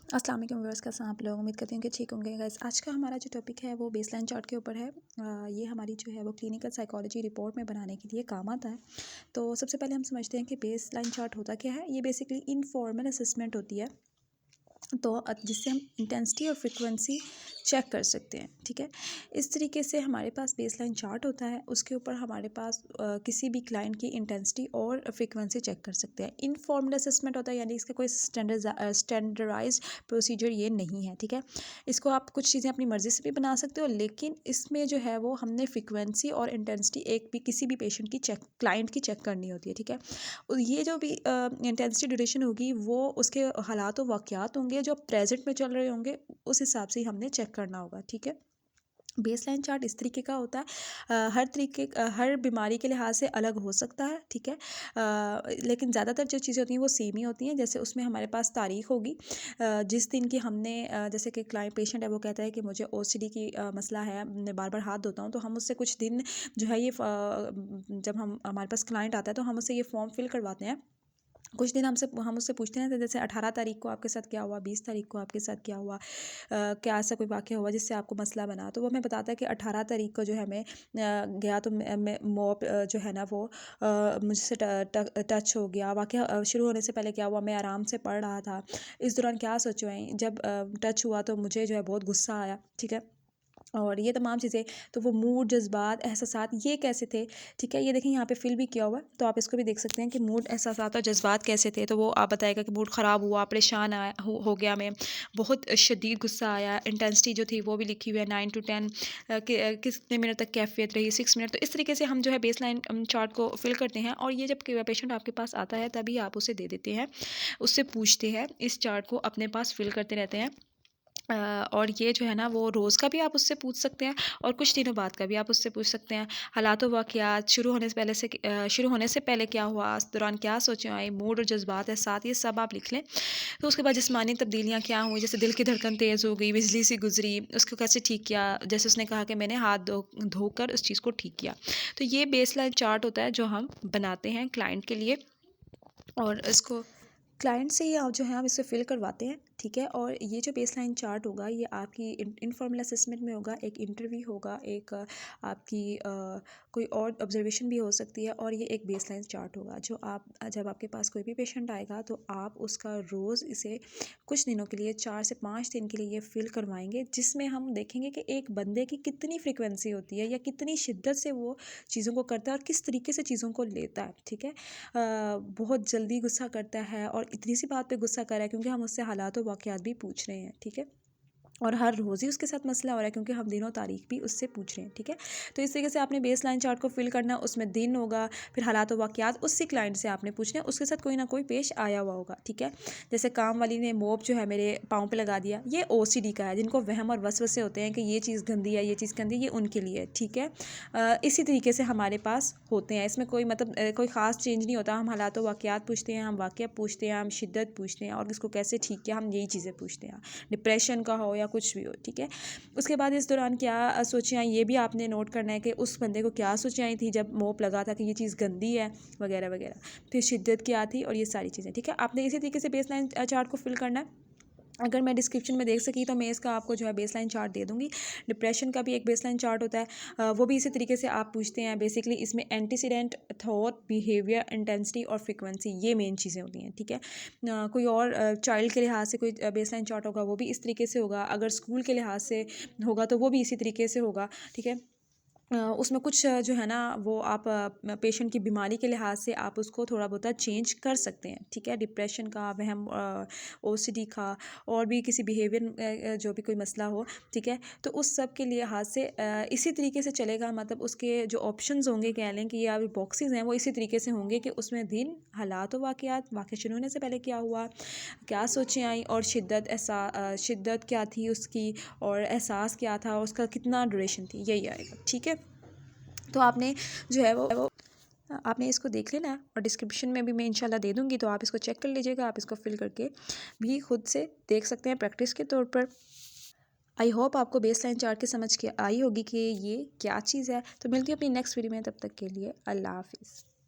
अस्सलाम वालेकुम व्यूअर्स, कैसे हैं आप लोग। उम्मीद करती हूँ कि ठीक होंगे। गाइस, आज का हमारा जो टॉपिक है वो बेसलाइन चार्ट के ऊपर है। ये हमारी जो है वो क्लिनिकल साइकोलॉजी रिपोर्ट में बनाने के लिए काम आता है। तो सबसे पहले हम समझते हैं कि बेसलाइन चार्ट होता क्या है। ये बेसिकली इनफॉर्मल असेसमेंट होती है, तो जिससे हम इंटेंसिटी और फ्रीक्वेंसी चेक कर सकते हैं। ठीक है, इस तरीके से हमारे पास बेसलाइन चार्ट होता है। उसके ऊपर हमारे पास किसी भी क्लाइंट की इंटेंसिटी और फ्रीक्वेंसी चेक कर सकते हैं। इनफॉर्मल असेसमेंट होता है, यानी इसका कोई स्टैंडर्डाइज्ड प्रोसीजर ये नहीं है। ठीक है, इसको आप कुछ चीज़ें अपनी मर्ज़ी से भी बना सकते हो, लेकिन इसमें जो है वो हमने फ्रीक्वेंसी और इंटेंसिटी एक भी किसी भी पेशेंट की क्लाइंट की चेक करनी होती है। ठीक है, और ये जो भी इंटेंसिटी ड्यूरेशन होगी वो उसके हालात व वाक़यात होंगे जो प्रेजेंट में चल रहे होंगे, उस हिसाब से ही हमने चेक करना होगा। ठीक है, बेसलाइन चार्ट इस तरीके का होता है। हर बीमारी के लिहाज से अलग हो सकता है। ठीक है, लेकिन ज़्यादातर जो चीज़ें होती हैं वो सेम ही होती हैं। जैसे उसमें हमारे पास तारीख होगी, जिस दिन की हमने जैसे कि क्लाइंट पेशेंट है वो कहता है कि मुझे ओसीडी की मसला है, मैं बार बार हाथ धोता हूँ, तो हम उससे कुछ दिन जो है ये जब हम हमारे पास क्लाइंट आता है तो हम उससे ये फॉर्म फिल करवाते हैं। कुछ दिन हम उससे पूछते हैं, तो जैसे 18 तारीख को आपके साथ क्या हुआ, 20 तारीख को आपके साथ क्या हुआ, क्या ऐसा कोई वाक़या हुआ जिससे आपको मसला बना। तो वो हमें बताता है कि 18 तारीख को जो है मैं गया, तो मैं मॉप जो है ना वो मुझसे टच हो गया। वाक़या शुरू होने से पहले क्या हुआ, मैं आराम से पढ़ रहा था, इस दौरान क्या सोचवाएँ, जब टच हुआ तो मुझे जो है बहुत गुस्सा आया। ठीक है, और ये तमाम चीज़ें, तो वो मूड, जज़्बात, एहसासात ये कैसे थे। ठीक है, ये देखें यहाँ पे फिल भी किया हुआ है, तो आप इसको भी देख सकते हैं कि मूड, एहसासात और जज़्बात कैसे थे। तो वो आप बताएगा कि मूड ख़राब हुआ, परेशान हो गया मैं, बहुत शदीद गुस्सा आया। इंटेंसिटी जो थी वो भी लिखी हुई है 9 to 10, कितने मिनट तक कैफियत रही, 6 मिनट। तो इस तरीके से हम जो है बेसलाइन चार्ट को फिल करते हैं, और ये जब पेशेंट आपके पास आता है तभी आप उसे दे देते हैं, उससे पूछते हैं, इस चार्ट को अपने पास फिल करते रहते हैं। और ये जो है ना वो रोज़ का भी आप उससे पूछ सकते हैं, और कुछ दिनों बाद का भी आप उससे पूछ सकते हैं। हालात व वाक़यात शुरू होने से पहले क्या हुआ, इस दौरान क्या सोचें आई, मूड और जज़्बात, एहसास, ये सब आप लिख लें। तो उसके बाद जिस्मानी तब्दीलियाँ क्या हुई, जैसे दिल की धड़कन तेज़ हो गई, बिजली सी गुज़री, उसको कैसे ठीक किया। जैसे उसने कहा कि मैंने हाथ धोकर उस चीज़ को ठीक किया। तो ये बेसलाइन चार्ट होता है जो हम बनाते हैं क्लाइंट के लिए, और इसको क्लाइंट से ही आप जो है आप इसे फिल करवाते हैं। ठीक है, और ये जो बेसलाइन चार्ट होगा ये आपकी इनफॉर्मल असेसमेंट में होगा, एक इंटरव्यू होगा, एक आपकी कोई और ऑब्जर्वेशन भी हो सकती है, और ये एक बेसलाइन चार्ट होगा जो आप जब आपके पास कोई भी पेशेंट आएगा तो आप उसका रोज़ इसे कुछ दिनों के लिए 4 से 5 दिन के लिए ये फिल करवाएंगे, जिसमें हम देखेंगे कि एक बंदे की कितनी फ्रिक्वेंसी होती है या कितनी शिद्दत से वो चीज़ों को करता है और किस तरीके से चीज़ों को लेता है। ठीक है, बहुत जल्दी गुस्सा करता है, और इतनी सी बात पे गुस्सा कर रहा है क्योंकि हम उससे हालात और वाक़यात भी पूछ रहे हैं। ठीक है, और हर रोज़ ही उसके साथ मसला हो रहा है क्योंकि हम दिनों तारीख भी उससे पूछ रहे हैं। ठीक है, तो इस तरीके से आपने बेस लाइन चार्ट को फिल करना, उसमें दिन होगा, फिर हालात और वाक़यात उसी क्लाइंट से आपने पूछना है, उसके साथ कोई ना कोई पेश आया हुआ होगा। ठीक है, जैसे काम वाली ने मोप जो है मेरे पाँव पे लगा दिया, ये ओसीडी का है, जिनको वहम और वसवसे होते हैं कि ये चीज़ गंदी है, ये चीज़ गंदी है, ये उनके लिए है। ठीक है, इसी तरीके से हमारे पास होते हैं, इसमें कोई मतलब कोई ख़ास चेंज नहीं होता। हम हालात और वाक़यात पूछते हैं, हम वाक़या पूछते हैं, हम शिद्दत पूछते हैं, और इसको कैसे ठीक किया, हम यही चीज़ें पूछते हैं, डिप्रेशन का हो या कुछ भी हो। ठीक है, उसके बाद इस दौरान क्या सोचें आई, ये भी आपने नोट करना है कि उस बंदे को क्या सोचें आई थी जब मोप लगा था कि ये चीज़ गंदी है, वगैरह वगैरह। फिर शिद्दत क्या थी, और ये सारी चीज़ें। ठीक है, आपने इसी तरीके से बेसलाइन चार्ट को फिल करना है। अगर मैं डिस्क्रिप्शन में देख सकी तो मैं इसका आपको जो है बेसलाइन चार्ट दे दूँगी। डिप्रेशन का भी एक बेसलाइन चार्ट होता है, वो भी इसी तरीके से आप पूछते हैं। बेसिकली इसमें एंटीसीडेंट, थॉट, बिहेवियर, इंटेंसिटी और फ्रीक्वेंसी, ये मेन चीज़ें होती हैं। ठीक है, कोई और चाइल्ड के लिहाज से कोई बेसलाइन चार्ट होगा वो भी इस तरीके से होगा, अगर स्कूल के लिहाज से होगा तो वो भी इसी तरीके से होगा। ठीक है, उसमें कुछ जो है ना वो आप पेशेंट की बीमारी के लिहाज से आप उसको थोड़ा बहुत चेंज कर सकते हैं। ठीक है, डिप्रेशन का, वहम, ओसीडी का, और भी किसी बिहेवियर जो भी कोई मसला हो। ठीक है, तो उस सब के लिहाज से इसी तरीके से चलेगा। मतलब उसके जो ऑप्शंस होंगे, कह लें कि या बॉक्सेस हैं, वो इसी तरीके से होंगे कि उसमें दिन, हालात व वाक़यात, वाक़या शुरू होने से पहले क्या हुआ, क्या सोचें आई, और शिद्दत क्या थी उसकी, और एहसास क्या था, उसका कितना ड्यूरेशन थी, यही आएगा। ठीक है, तो आपने जो है वो आपने इसको देख लेना है, और डिस्क्रिप्शन में भी मैं इंशाल्लाह दे दूँगी, तो आप इसको चेक कर लीजिएगा। आप इसको फिल करके भी खुद से देख सकते हैं प्रैक्टिस के तौर पर। आई होप आपको बेस लाइन चार्ट के समझ के आई होगी कि ये क्या चीज़ है। तो मिलती हूँ अपनी नेक्स्ट वीडियो में, तब तक के लिए अल्लाह हाफ़िज़।